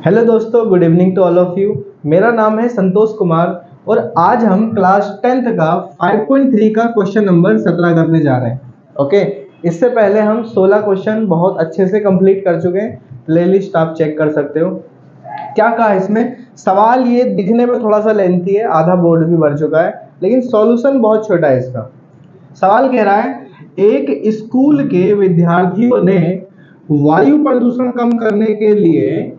Hello दोस्तों, good evening to all of you. मेरा नाम है संतोष कुमार और आज हम क्लास 10th का 5.3 का क्वेश्चन नंबर 17 करने जा रहे हैं। ओके, इससे पहले हम 16 क्वेश्चन बहुत अच्छे से कंप्लीट कर चुके हैं। प्लेलिस्ट आप चेक कर सकते हो। क्या कहा इसमें, सवाल ये दिखने में थोड़ा सा लेंथी है, आधा बोर्ड भी भर चुका है, लेकिन सॉल्यूशन बहुत छोटा है इसका। सवाल कह रहा है, एक स्कूल के विद्यार्थियों ने वायु प्रदूषण कम करने के लिए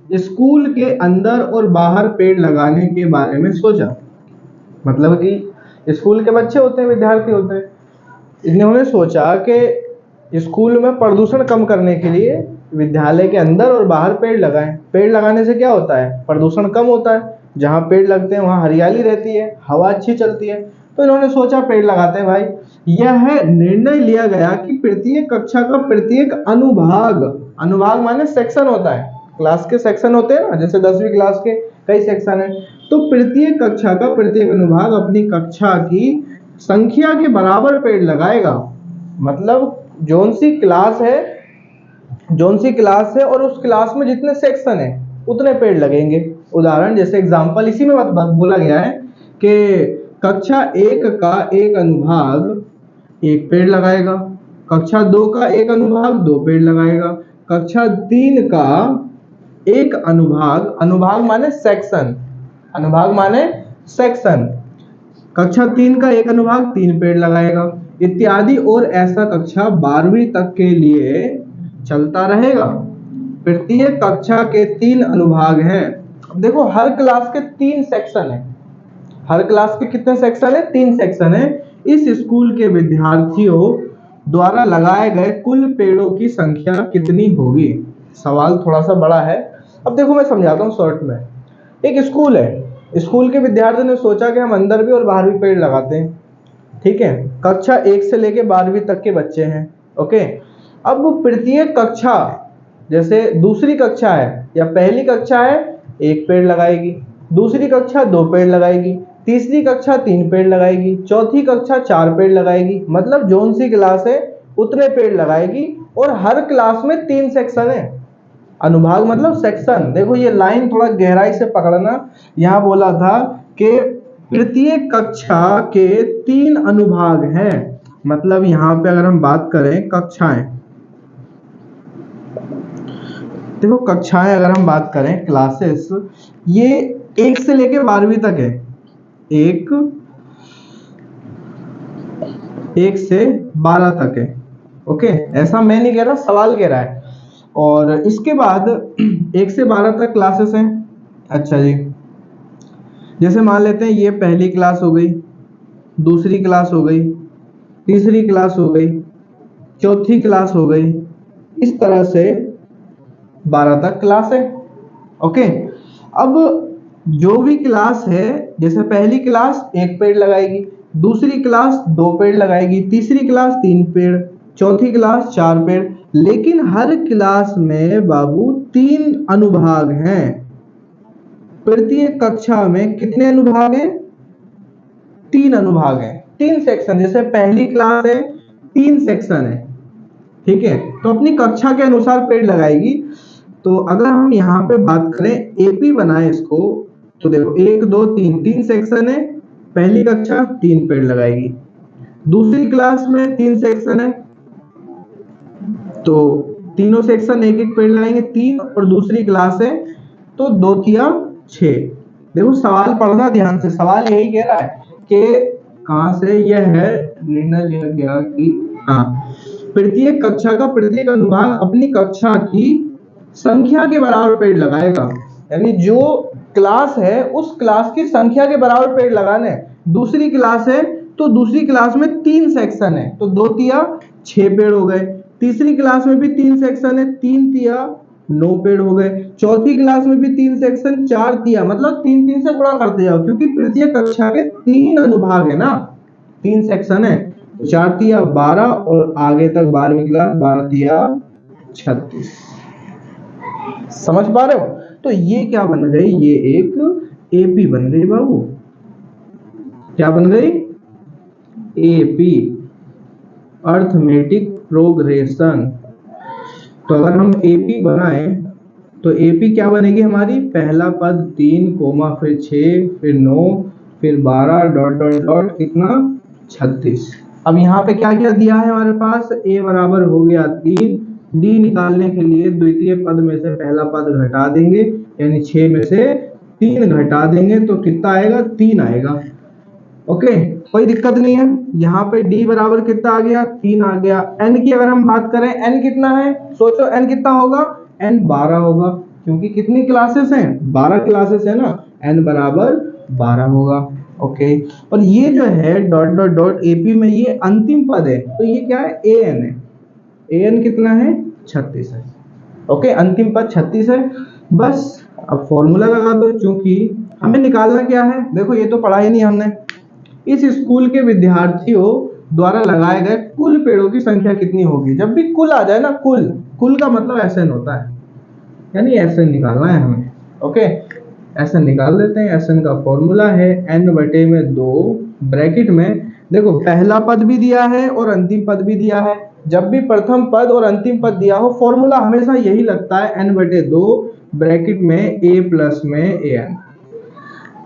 स्कूल के अंदर और बाहर पेड़ लगाने के बारे में सोचा। मतलब कि स्कूल के बच्चे होते हैं, विद्यार्थी होते हैं, इन्होंने सोचा कि स्कूल में प्रदूषण कम करने के लिए विद्यालय के अंदर और बाहर पेड़ लगाएं। पेड़ लगाने से क्या होता है, प्रदूषण कम होता है। जहाँ पेड़ लगते हैं वहाँ हरियाली रहती है, हवा अच्छी चलती है। तो इन्होंने सोचा पेड़ लगाते हैं भाई। यह निर्णय लिया गया कि प्रत्येक कक्षा का प्रत्येक अनुभाग, अनुभाग माने सेक्शन होता है, क्लास के सेक्शन होते हैं ना, जैसे 10वीं क्लास के कई सेक्शन है। तो प्रत्येक कक्षा का प्रत्येक अनुभाग अपनी कक्षा की संख्या के बराबर पेड़ लगाएगा। मतलब जोन सी क्लास है और उस क्लास में जितने सेक्शन है उतने पेड़ लगेंगे। उदाहरण जैसे एग्जांपल इसी में बोला गया है कि कक्षा 1 का एक अनुभाग 1 पेड़ लगाएगा, कक्षा 2 का एक अनुभाग 2 पेड़ लगाएगा, कक्षा 3 का एक अनुभाग, अनुभाग माने सेक्शन, अनुभाग माने सेक्शन, कक्षा 3 का एक अनुभाग 3 पेड़ लगाएगा, इत्यादि। और ऐसा कक्षा 12वीं तक के लिए चलता रहेगा। प्रत्येक कक्षा के 3 अनुभाग हैं। अब देखो, हर क्लास के 3 सेक्शन है। हर क्लास के कितने सेक्शन है? 3 सेक्शन है। इस स्कूल के विद्यार्थियों द्वारा लगाए गए कुल पेड़ों की संख्या कितनी होगी? सवाल थोड़ा सा बड़ा है। अब देखो मैं समझाता हूँ शॉर्ट में। एक स्कूल है, स्कूल के विद्यार्थियों ने सोचा कि हम अंदर भी और बाहर भी पेड़ लगाते हैं। ठीक है, कक्षा 1 से लेके 12वीं तक के बच्चे हैं। ओके, अब प्रत्येक कक्षा, जैसे दूसरी कक्षा है या पहली कक्षा है 1 पेड़ लगाएगी, दूसरी कक्षा 2 पेड़ लगाएगी, तीसरी कक्षा 3 पेड़ लगाएगी, चौथी कक्षा 4 पेड़ लगाएगी। मतलब जोन सी क्लास है उतने पेड़ लगाएगी। और हर क्लास में 3 सेक्शन है। अनुभाग मतलब सेक्शन। देखो ये लाइन थोड़ा गहराई से पकड़ना। यहाँ बोला था कि प्रत्येक कक्षा के 3 अनुभाग हैं। मतलब यहाँ पे अगर हम बात करें कक्षाएं, देखो कक्षाएं अगर हम बात करें, क्लासेस, ये 1 से लेके 12वीं तक है। 1 से 12 तक है। ओके, ऐसा मैं नहीं कह रहा, सवाल कह रहा है। और इसके बाद 1 से 12 तक क्लासेस हैं। अच्छा जी, जैसे मान लेते हैं ये पहली क्लास हो गई, दूसरी क्लास हो गई, तीसरी क्लास हो गई, चौथी क्लास हो गई, इस तरह से 12 तक क्लास है। ओके, अब जो भी क्लास है, जैसे पहली क्लास 1 पेड़ लगाएगी, दूसरी क्लास 2 पेड़ लगाएगी, तीसरी क्लास 3 पेड़, चौथी क्लास 4 पेड़। लेकिन हर क्लास में बाबू 3 अनुभाग हैं। प्रत्येक कक्षा में कितने अनुभाग हैं? 3 अनुभाग हैं, 3 सेक्शन। जैसे पहली क्लास है 3 सेक्शन है। ठीक है, तो अपनी कक्षा के अनुसार पेड़ लगाएगी। तो अगर हम यहाँ पे बात करें, एपी बनाए इसको, तो देखो 1 2 3 3 सेक्शन है। पहली कक्षा 3 पेड़ लगाएगी, दूसरी क्लास में 3 सेक्शन है, तो तीनों सेक्शन 1 1 पेड़ लगाएंगे, 3। और दूसरी क्लास है तो 2 तिया 6। देखो सवाल पढ़ना ध्यान से, सवाल यही कह रहा है कि कहां से यह है, निर्णय लिया गया कि हाँ, प्रत्येक कक्षा का प्रत्येक अनुभाग अपनी कक्षा की संख्या के बराबर पेड़ लगाएगा। यानी जो क्लास है उस क्लास की संख्या के बराबर पेड़ लगाने। दूसरी क्लास है तो दूसरी क्लास में 3 सेक्शन है, तो 2 तिया 6 पेड़ हो गए। तीसरी क्लास में भी 3 सेक्शन है, 3 तिया 9 पेड़ हो गए। चौथी क्लास में भी 3 सेक्शन, 4 तिया, मतलब 3 3 से गुणा करते जाओ, क्योंकि प्रत्येक कक्षा के 3 अनुभाग है ना, 3 सेक्शन है। 4 तिया 12 और आगे तक 12वीं क्लास 12 तिया 36। समझ पा रहे हो? तो ये क्या बन गई, ये एक एपी बन गई बाबू। क्या बन गई? AP, arithmetic progression. तो अगर हम एपी बनाए तो एपी क्या बनेगी हमारी, पहला पद 3 कोमा फिर 6 फिर 9 फिर 12 डॉट डॉट डॉट कितना 36। अब यहाँ पे क्या क्या दिया है हमारे पास, a बराबर हो गया 3, d निकालने के लिए द्वितीय पद में से पहला पद घटा देंगे, यानी 6 में से 3 घटा देंगे तो कितना आएगा, 3 आएगा। ओके, कोई दिक्कत नहीं है। यहाँ पे d बराबर कितना आ गया, 3 आ गया। n की अगर हम बात करें, n कितना है, सोचो n कितना होगा, n 12 होगा, क्योंकि कितनी क्लासेस हैं, 12 क्लासेस है ना, n बराबर 12 होगा। ओके, और ये जो है डॉट डॉट डॉट एपी में ये अंतिम पद है, तो ये क्या है, an है। an कितना है, 36 है। ओके, अंतिम पद 36 है। बस अब फॉर्मूला लगा दो, क्योंकि हमें निकालना क्या है, देखो ये तो पढ़ा ही नहीं हमने। इस स्कूल के विद्यार्थियों द्वारा लगाए गए कुल पेड़ों की संख्या कितनी होगी। जब भी कुल आ जाए ना, कुल का मतलब एसएन होता है, यानी एसएन निकालना है हमें। ओके, एसएन निकाल देते हैं। एसएन का फॉर्मूला है n/2 ब्रैकेट में, देखो पहला पद भी दिया है और अंतिम पद भी दिया है। जब भी प्रथम पद और अंतिम पद दिया हो, फॉर्मूला हमेशा यही लगता है, n/2 ब्रैकेट में a प्लस में an।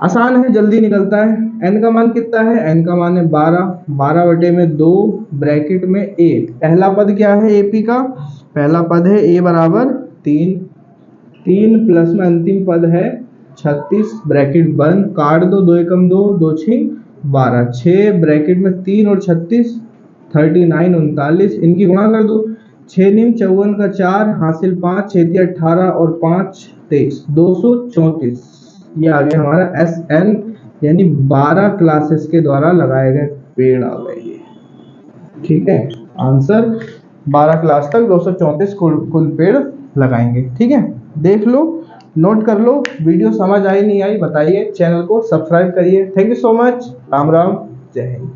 आसान है, जल्दी निकलता है। n का मान कितना है, n का मान है 12, 12/2 ब्रैकेट में a। पहला पद क्या है एपी का, पहला पद है a बराबर 3, 3 प्लस में अंतिम पद है 36 ब्रैकेट बंद, काट दो, 2 एकम 2, 2 6 12, 6 ब्रैकेट में 3 और 36 39 39, इनकी गुणा कर दो, 6 9 54 का 4 हासिल 5, 6 18 और 5 23, 234। ये आ गया हमारा एस एन, यानी 12 क्लासेस के द्वारा लगाए गए पेड़ आ गए ये। ठीक है, आंसर 12 क्लास तक 234 कुल पेड़ लगाएंगे। ठीक है, देख लो, नोट कर लो। वीडियो समझ आई नहीं आई बताइए, चैनल को सब्सक्राइब करिए। Thank you so much. Ram Ram, जय हिंद।